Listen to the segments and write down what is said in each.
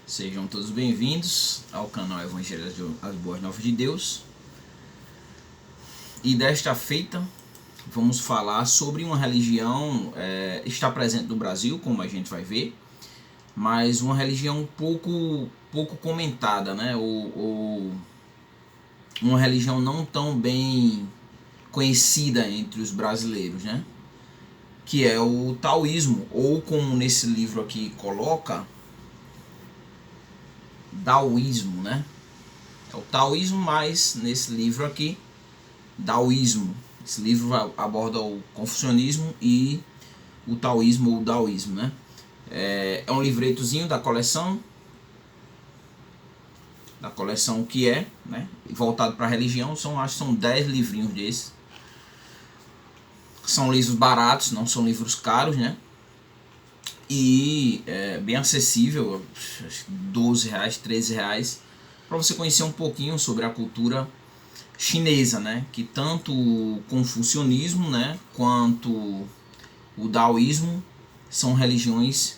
Sejam todos bem-vindos ao canal Evangelho das Boas Novas de Deus. E desta feita vamos falar sobre uma religião está presente no Brasil, como a gente vai ver, mas uma religião pouco comentada, né? Ou uma religião não tão bem conhecida entre os brasileiros, né? Que é o taoísmo, ou como nesse livro aqui coloca, daoísmo, né? É o taoísmo, mas nesse livro aqui, daoísmo. Esse livro aborda o confucionismo e o taoísmo ou daoísmo, né? É um livretozinho da coleção que é, né, voltado para a religião. Acho que são 10 livrinhos desses. São livros baratos, não são livros caros, né? E é bem acessível, R$12, R$13, para você conhecer um pouquinho sobre a cultura chinesa, né? Que tanto o confucionismo, né, quanto o daoísmo são religiões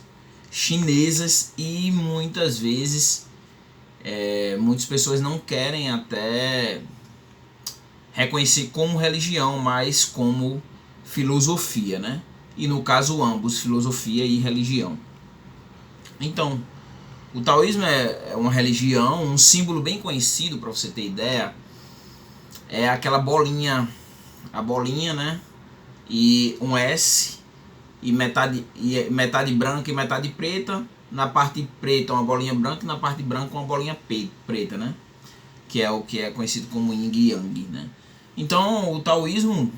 chinesas e muitas vezes muitas pessoas não querem até reconhecer como religião, mas como filosofia, né? E no caso ambos, filosofia e religião. Então, o taoísmo é uma religião, um símbolo bem conhecido, para você ter ideia, é aquela bolinha, a bolinha, né? E um S e metade branca e metade preta. Na parte preta uma bolinha branca e na parte branca uma bolinha preta, né? Que é o que é conhecido como Yin e Yang, né? Então, o taoísmo,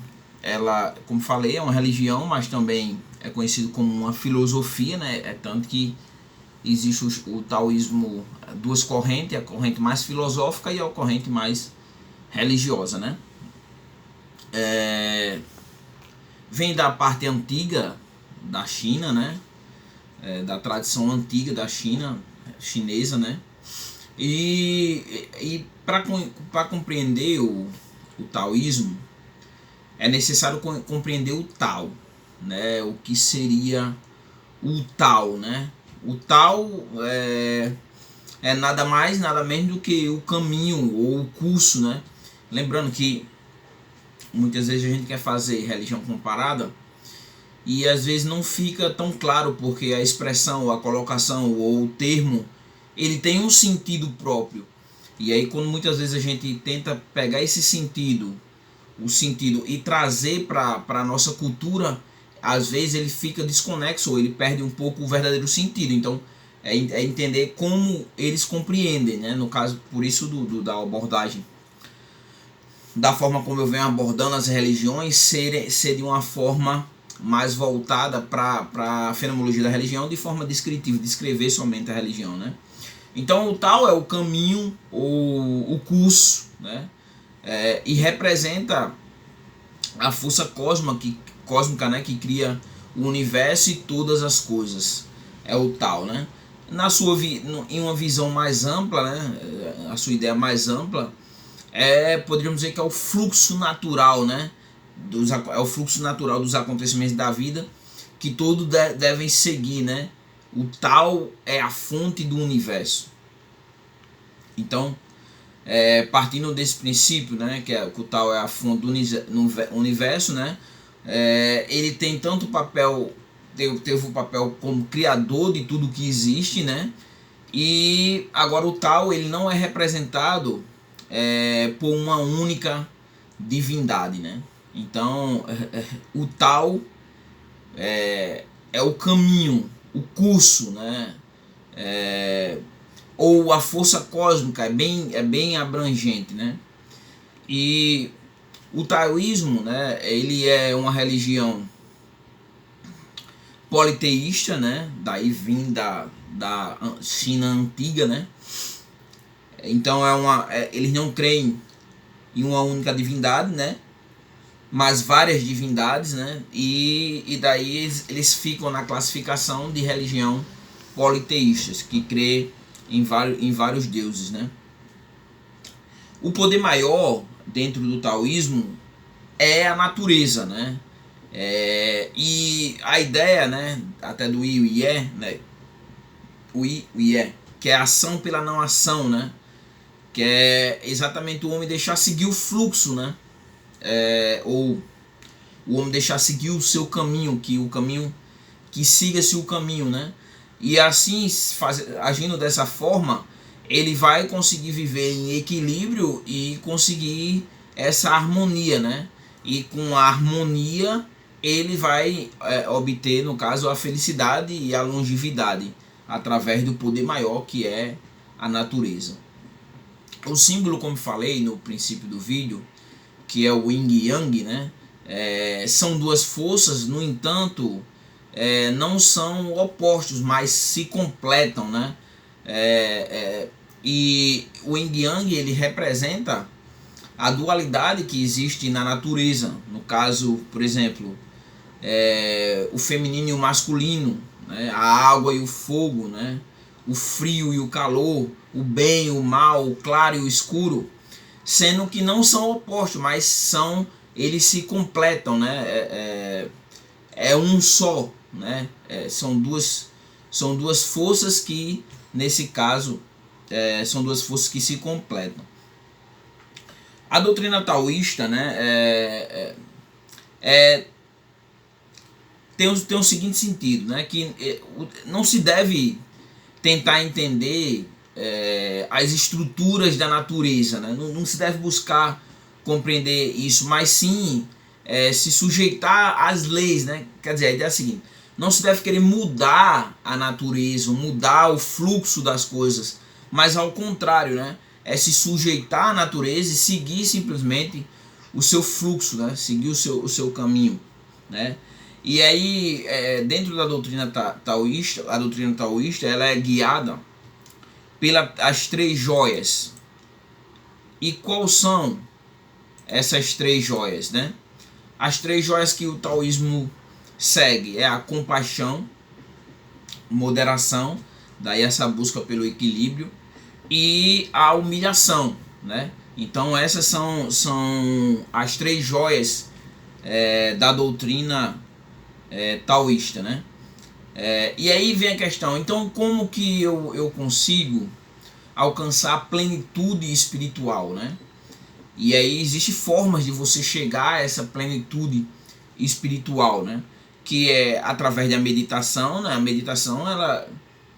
ela, como falei, é uma religião, mas também é conhecido como uma filosofia, né? É tanto que existe o taoísmo, duas correntes, a corrente mais filosófica e a corrente mais religiosa, né? Vem da parte antiga da China, né? Da tradição antiga da China, chinesa, né? E para compreender o taoísmo, é necessário compreender o Tao, né? O que seria o Tao, né? O Tao é nada mais, nada menos do que o caminho ou o curso, né? Lembrando que muitas vezes a gente quer fazer religião comparada e às vezes não fica tão claro, porque a expressão, a colocação ou o termo, ele tem um sentido próprio. E aí quando muitas vezes a gente tenta pegar esse sentido, o sentido, e trazer para a nossa cultura, às vezes ele fica desconexo ou ele perde um pouco o verdadeiro sentido. Então é entender como eles compreendem, né? No caso, por isso da abordagem, da forma como eu venho abordando as religiões, ser de uma forma mais voltada para a fenomenologia da religião, de forma descritiva, descrever somente a religião, né? Então o Tao é o caminho, o curso, né? E representa a força cósmica, né? Que cria o universo e todas as coisas. É o Tao, né? Em uma visão mais ampla, né? A sua ideia mais ampla, poderíamos dizer que é o fluxo natural, né? É o fluxo natural dos acontecimentos da vida que todos devem seguir, né? O Tao é a fonte do universo. Então, partindo desse princípio, né, que o Tao é a fonte do universo, né? Ele tem tanto papel, teve o papel como criador de tudo que existe, né? E agora o Tao, ele não é representado por uma única divindade, né? Então o Tao é o caminho, o curso, né? Ou a força cósmica, é bem abrangente, né? E o taoísmo, né, ele é uma religião politeísta, né? Daí vinda da China antiga, né? Então eles não creem em uma única divindade, né? Mas várias divindades, né? E daí eles ficam na classificação de religião politeístas, que crê em vários deuses, né? O poder maior dentro do taoísmo é a natureza, né? E a ideia, né, até do Yi e Ye, né? O Yi e Ye, que é ação pela não ação, né? Que é exatamente o homem deixar seguir o fluxo, né? Ou o homem deixar seguir o seu caminho, que siga-se o caminho, né? E assim, agindo dessa forma, ele vai conseguir viver em equilíbrio e conseguir essa harmonia, né? E com a harmonia ele vai obter, no caso, a felicidade e a longevidade através do poder maior que é a natureza. O símbolo, como falei no princípio do vídeo, que é o Yin e Yang, né? São duas forças, no entanto, não são opostos, mas se completam, né? E o Yin Yang, ele representa a dualidade que existe na natureza. No caso, por exemplo, o feminino e o masculino, né? A água e o fogo, né? O frio e o calor, o bem e o mal, o claro e o escuro, sendo que não são opostos, mas eles se completam, né? É um só, né? São duas forças que, nesse caso, são duas forças que se completam. A doutrina taoísta, né, tem o seguinte sentido, né, que não se deve tentar entender as estruturas da natureza, né? Não se deve buscar compreender isso, mas sim se sujeitar às leis, né? Quer dizer, a ideia é a seguinte: não se deve querer mudar a natureza, mudar o fluxo das coisas, mas ao contrário, né? É se sujeitar à natureza e seguir simplesmente o seu fluxo, né? Seguir o seu caminho, né? E aí, dentro da doutrina taoísta, a doutrina taoísta, ela é guiada pelas três joias. E quais são essas três joias, né? As três joias que o taoísmo segue é a compaixão, moderação, daí essa busca pelo equilíbrio, e a humilhação, né? Então essas são as três joias da doutrina taoísta, né? E aí vem a questão: então como que eu consigo alcançar a plenitude espiritual, né? E aí existem formas de você chegar a essa plenitude espiritual, né? Que é através da meditação, né? A meditação, ela,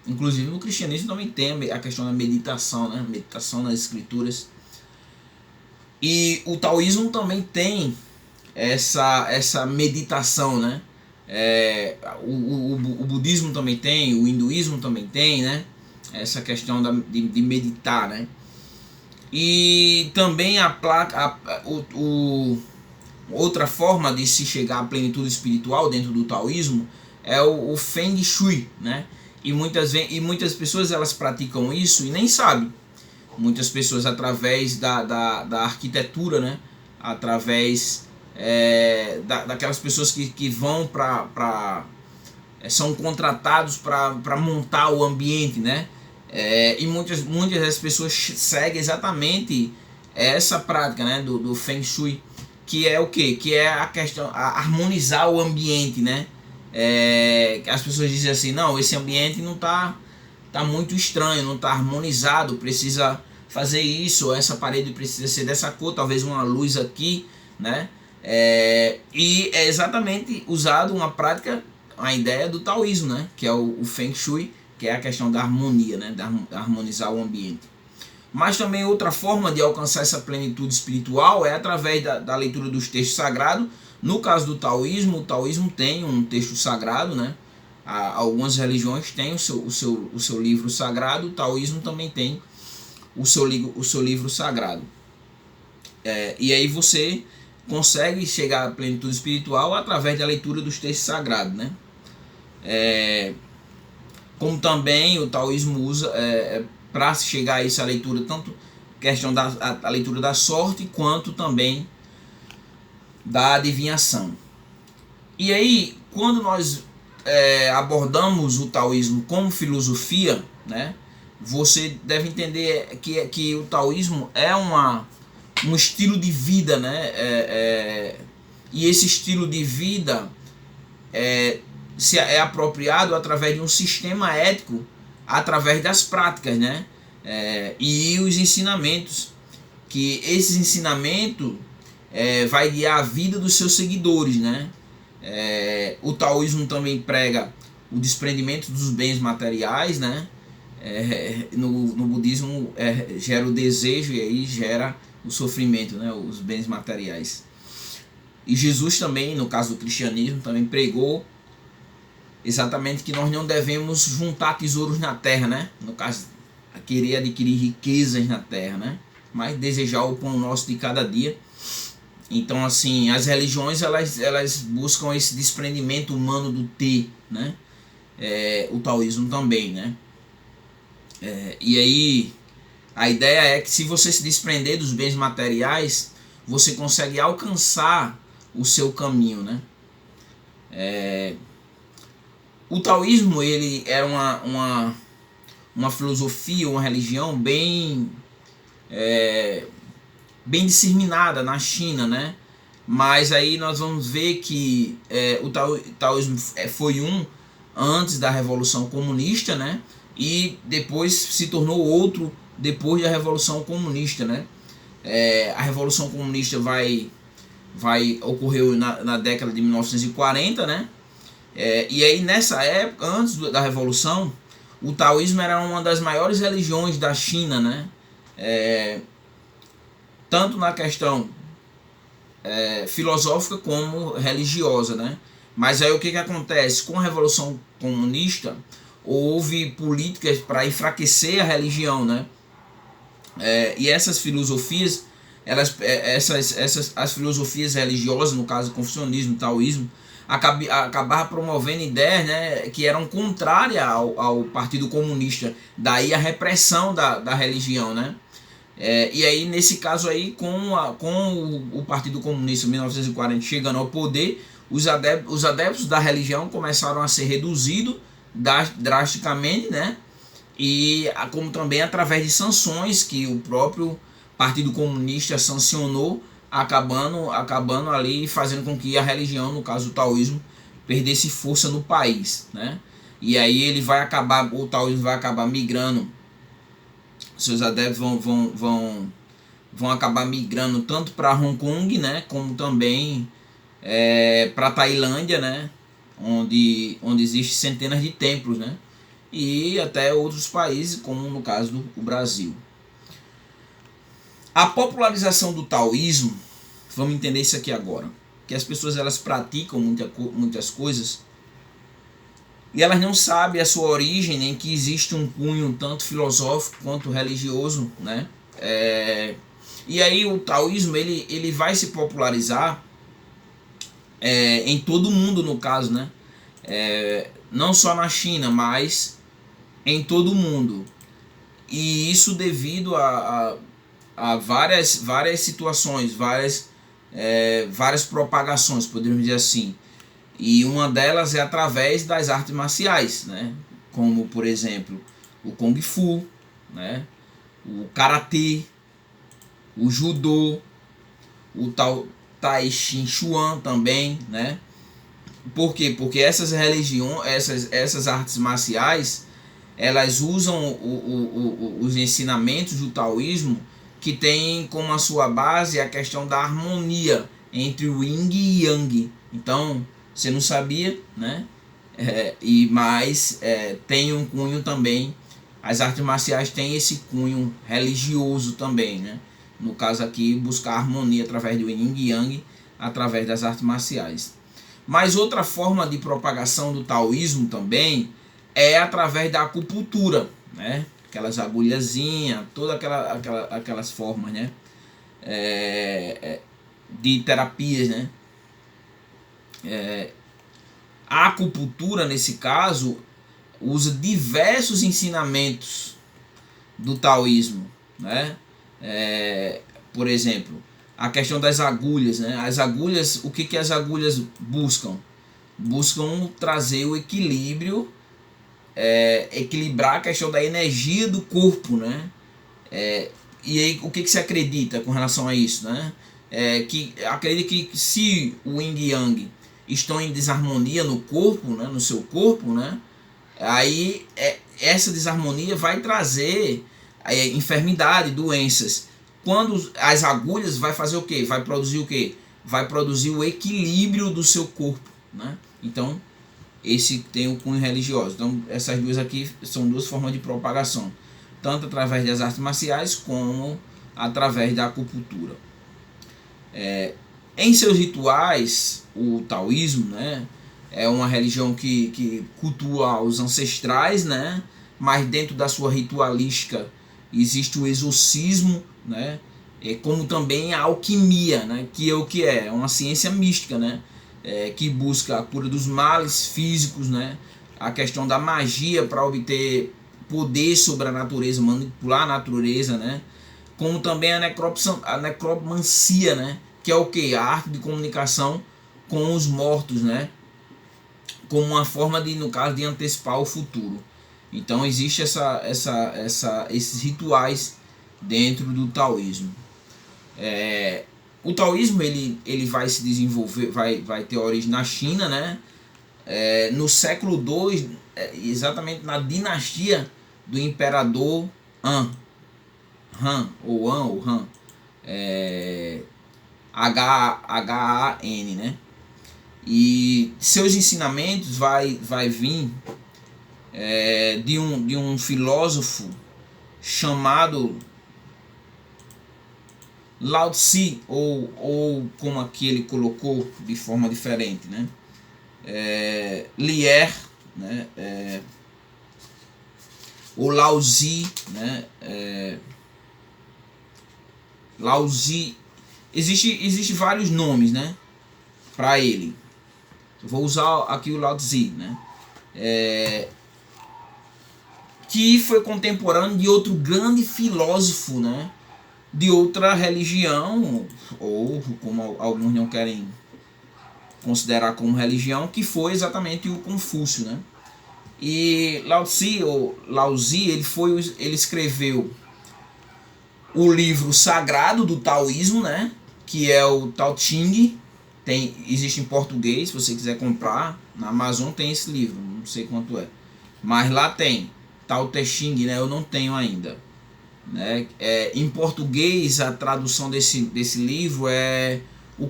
inclusive no cristianismo também tem a questão da meditação, né? Meditação nas escrituras. E o taoísmo também tem essa meditação, né? O budismo também tem, o hinduísmo também tem, né? Essa questão de meditar, né? E também outra forma de se chegar à plenitude espiritual dentro do taoísmo é o Feng Shui, né? E muitas pessoas elas praticam isso e nem sabem. Muitas pessoas através da arquitetura, né? Através daquelas pessoas que vão são contratados para montar o ambiente, né? E muitas das pessoas seguem exatamente essa prática, né, do Feng Shui, que é o quê? Que é a questão, harmonizar o ambiente, né? As pessoas dizem assim: não, esse ambiente não tá muito estranho, não tá harmonizado, precisa fazer isso, essa parede precisa ser dessa cor, talvez uma luz aqui, né? E é exatamente usado uma prática, a ideia do taoísmo, né? Que é o Feng Shui, que é a questão da harmonia, né? Da harmonizar o ambiente. Mas também outra forma de alcançar essa plenitude espiritual é através da leitura dos textos sagrados. No caso do taoísmo, o taoísmo tem um texto sagrado, né? Algumas religiões têm o seu livro sagrado, o taoísmo também tem o seu livro sagrado. E aí você consegue chegar à plenitude espiritual através da leitura dos textos sagrados, né? Como também o taoísmo usa para chegar a isso, a leitura, tanto questão a leitura da sorte, quanto também da adivinhação. E aí, quando nós abordamos o taoísmo como filosofia, né, você deve entender que o taoísmo é um estilo de vida, né? E esse estilo de vida é apropriado através de um sistema ético através das práticas, né? E os ensinamentos, que esses ensinamentos vai guiar a vida dos seus seguidores, né? O taoísmo também prega o desprendimento dos bens materiais, né? No budismo gera o desejo e aí gera o sofrimento, né? Os bens materiais. E Jesus também, no caso do cristianismo, também pregou exatamente que nós não devemos juntar tesouros na terra, né? No caso, querer adquirir riquezas na terra, né? Mas desejar o pão nosso de cada dia. Então, assim, as religiões elas buscam esse desprendimento humano do ter, né? O taoísmo também, né? E aí a ideia é que se você se desprender dos bens materiais, você consegue alcançar o seu caminho, né? O taoísmo ele era uma filosofia, uma religião bem disseminada na China, né? Mas aí nós vamos ver que o taoísmo foi antes da Revolução Comunista, né? E depois se tornou outro depois da Revolução Comunista, né? A Revolução Comunista ocorreu na década de 1940, né? E aí nessa época, antes da Revolução, o taoísmo era uma das maiores religiões da China, né? Tanto na questão filosófica como religiosa, né? Mas aí o que acontece? Com a Revolução Comunista, houve políticas para enfraquecer a religião, né? E essas filosofias, as filosofias religiosas, no caso confucionismo e taoísmo, acabavam promovendo ideias, né, que eram contrárias ao Partido Comunista. Daí a repressão da religião, né? E aí nesse caso aí, com o Partido Comunista em 1940 chegando ao poder, os adeptos da religião começaram a ser reduzidos drasticamente, né? E como também através de sanções que o próprio Partido Comunista sancionou, acabando ali fazendo com que a religião, no caso o taoísmo, perdesse força no país, né? E aí o taoísmo vai acabar migrando, seus adeptos vão acabar migrando tanto para Hong Kong, né, como também para Tailândia, né, onde existe centenas de templos, né, e até outros países, como no caso do Brasil. A popularização do taoísmo, vamos entender isso aqui agora, que as pessoas elas praticam muitas coisas e elas não sabem a sua origem, nem que existe um cunho tanto filosófico quanto religioso, né? E aí o taoísmo ele vai se popularizar em todo o mundo, no caso, né? Não só na China, mas em todo o mundo. E isso devido a várias situações, várias propagações, podemos dizer assim. E uma delas é através das artes marciais, né? Como, por exemplo, o Kung Fu, né? O Karatê, o Judô, o Tai Chi Chuan também, né? Por quê? Porque essas religiões, essas artes marciais, elas usam os ensinamentos do taoísmo, que tem como a sua base a questão da harmonia entre o yin e yang. Então, você não sabia, né? Mas tem um cunho também. As artes marciais têm esse cunho religioso também, né? No caso aqui, buscar harmonia através do yin e yang, através das artes marciais. Mas outra forma de propagação do taoísmo também é através da acupuntura, né? Aquelas agulhazinhas, todas aquelas formas, né? De terapias, né? A acupuntura, nesse caso, usa diversos ensinamentos do taoísmo, né? Por exemplo, a questão das agulhas, né? As agulhas, o que as agulhas buscam? Buscam trazer o equilíbrio, equilibrar a questão da energia do corpo, né? E aí, o que se acredita com relação a isso, né? Que acredita que se o yin e yang estão em desarmonia no corpo, né? No seu corpo, né? Aí essa desarmonia vai trazer enfermidade, doenças. Quando as agulhas vai fazer o quê? Vai produzir o quê? Vai produzir o equilíbrio do seu corpo, né? Então, esse tem o cunho religioso. Então, essas duas aqui são duas formas de propagação, tanto através das artes marciais como através da acupuntura. Em seus rituais, o taoísmo, né, é uma religião que cultua os ancestrais, né, mas dentro da sua ritualística existe o exorcismo, né, como também a alquimia, né, que é o que é uma ciência mística, né, que busca a cura dos males físicos, né, a questão da magia para obter poder sobre a natureza, manipular a natureza, né, como também a necromancia, né, que é o que? A arte de comunicação com os mortos, né, como uma forma de, no caso, de antecipar o futuro. Então existe esses rituais dentro do taoísmo. O taoísmo ele vai se desenvolver, vai ter origem na China, né? No século II, exatamente na dinastia do imperador Han, ou Han, H-A-N, né? E seus ensinamentos vai vir de um filósofo chamado Lao Tzu, ou como aqui ele colocou de forma diferente, né? Lier, né? O Lao Tzu, né? Lao Tzu, existe vários nomes, né, para ele. Eu vou usar aqui o Lao Tzu, né? Que foi contemporâneo de outro grande filósofo, né, de outra religião, ou como alguns não querem considerar como religião, que foi exatamente o Confúcio, né? E Lao Tzu, ele escreveu o livro sagrado do taoísmo, né, que é o Tao Ching. Existe em português, se você quiser comprar, na Amazon tem esse livro, não sei quanto é, mas lá tem Tao Te Ching, né, eu não tenho ainda, né? Em português a tradução desse livro é o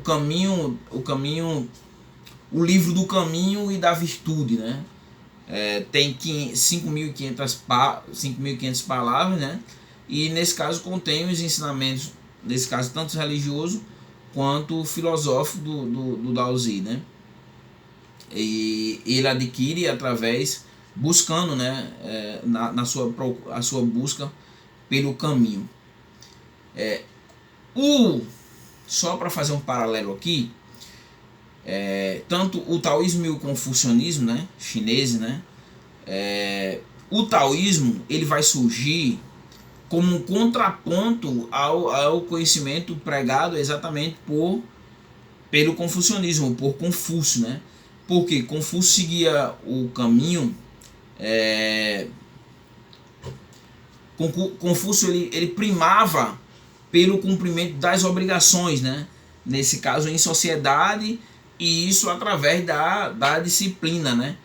livro do caminho e da virtude, né? Tem 5.500 palavras, né? E nesse caso contém os ensinamentos, nesse caso tanto religioso quanto filosófico do Lao Tzu, né? E ele adquire através, buscando, né, a sua busca pelo caminho. Só para fazer um paralelo aqui, tanto o taoísmo e o confucionismo, né, chinês, né, o taoísmo ele vai surgir como um contraponto ao conhecimento pregado exatamente pelo confucionismo, por Confúcio, né? Porque Confúcio seguia o caminho, Confúcio ele primava pelo cumprimento das obrigações, né? Nesse caso em sociedade, e isso através da disciplina, né?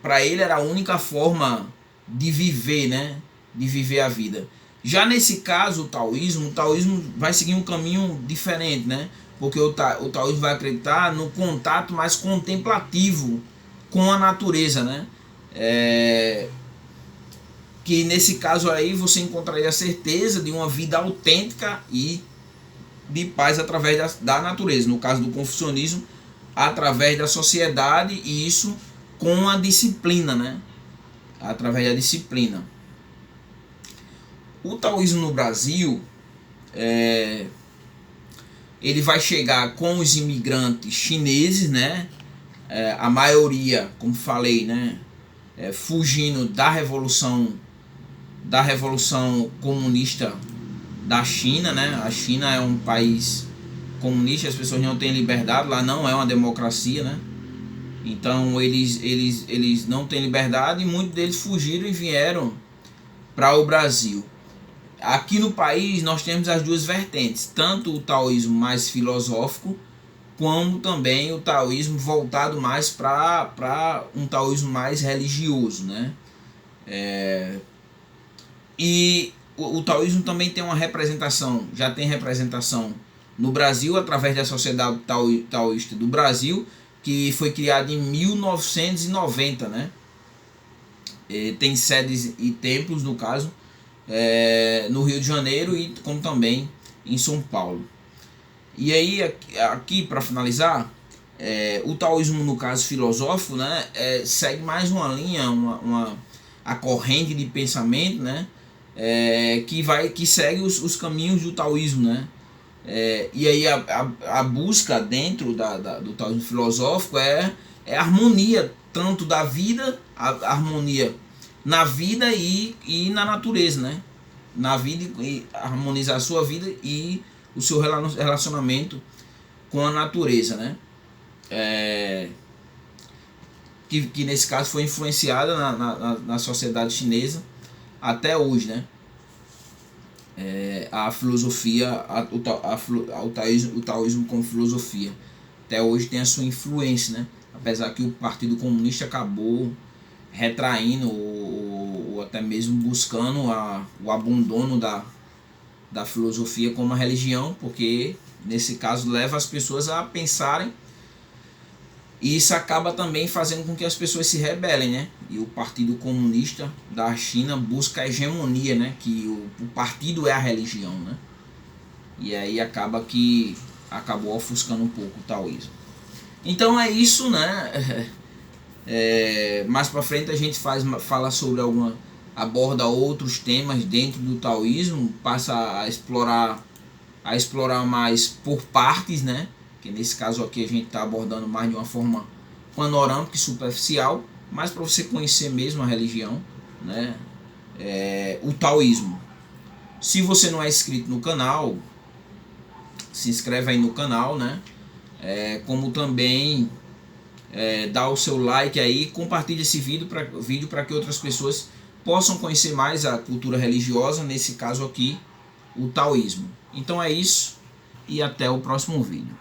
Para ele era a única forma de viver, né? De viver a vida. Já nesse caso o taoísmo vai seguir um caminho diferente, né? Porque o taoísmo vai acreditar no contato mais contemplativo com a natureza, né? Que nesse caso aí você encontraria a certeza de uma vida autêntica e de paz através da natureza. No caso do confucionismo, através da sociedade, e isso com a disciplina, né? Através da disciplina. O taoísmo no Brasil, ele vai chegar com os imigrantes chineses, né? A maioria, como falei, né? Fugindo da revolução comunista da China, né? A China é um país comunista, as pessoas não têm liberdade, lá não é uma democracia, né? Então eles não têm liberdade, e muitos deles fugiram e vieram para o Brasil. Aqui no país nós temos as duas vertentes, tanto o taoísmo mais filosófico, como também o taoísmo voltado mais para um taoísmo mais religioso, né? E o taoísmo também tem uma representação, já tem representação no Brasil, através da Sociedade Taoísta do Brasil, que foi criada em 1990, né? Tem sedes e templos, no caso, no Rio de Janeiro e como também em São Paulo. E aí, aqui para finalizar, o taoísmo, no caso filosófico, né, segue mais uma linha, a corrente de pensamento, né, que segue os caminhos do taoísmo, né. E aí a busca dentro do taoísmo filosófico é a harmonia tanto da vida, a harmonia na vida e na natureza, né? Na vida, e harmonizar a sua vida e o seu relacionamento com a natureza, né? Que nesse caso foi influenciada na sociedade chinesa até hoje, né? A filosofia, o taoísmo como filosofia até hoje tem a sua influência, né? Apesar que o Partido Comunista acabou retraindo ou até mesmo buscando o abandono da filosofia como uma religião, porque nesse caso leva as pessoas a pensarem, e isso acaba também fazendo com que as pessoas se rebelem, né? E o Partido Comunista da China busca a hegemonia, né? Que o partido é a religião, né? E aí acabou ofuscando um pouco o taoísmo. Então é isso, né? Mais para frente a gente fala sobre aborda outros temas dentro do taoísmo, passa a explorar mais por partes, né? Que nesse caso aqui a gente está abordando mais de uma forma panorâmica e superficial, mas para você conhecer mesmo a religião, né? O taoísmo. Se você não é inscrito no canal, se inscreve aí no canal, né? Como também dá o seu like aí, compartilhe esse vídeo para que outras pessoas possam conhecer mais a cultura religiosa, nesse caso aqui, o taoísmo. Então é isso, e até o próximo vídeo.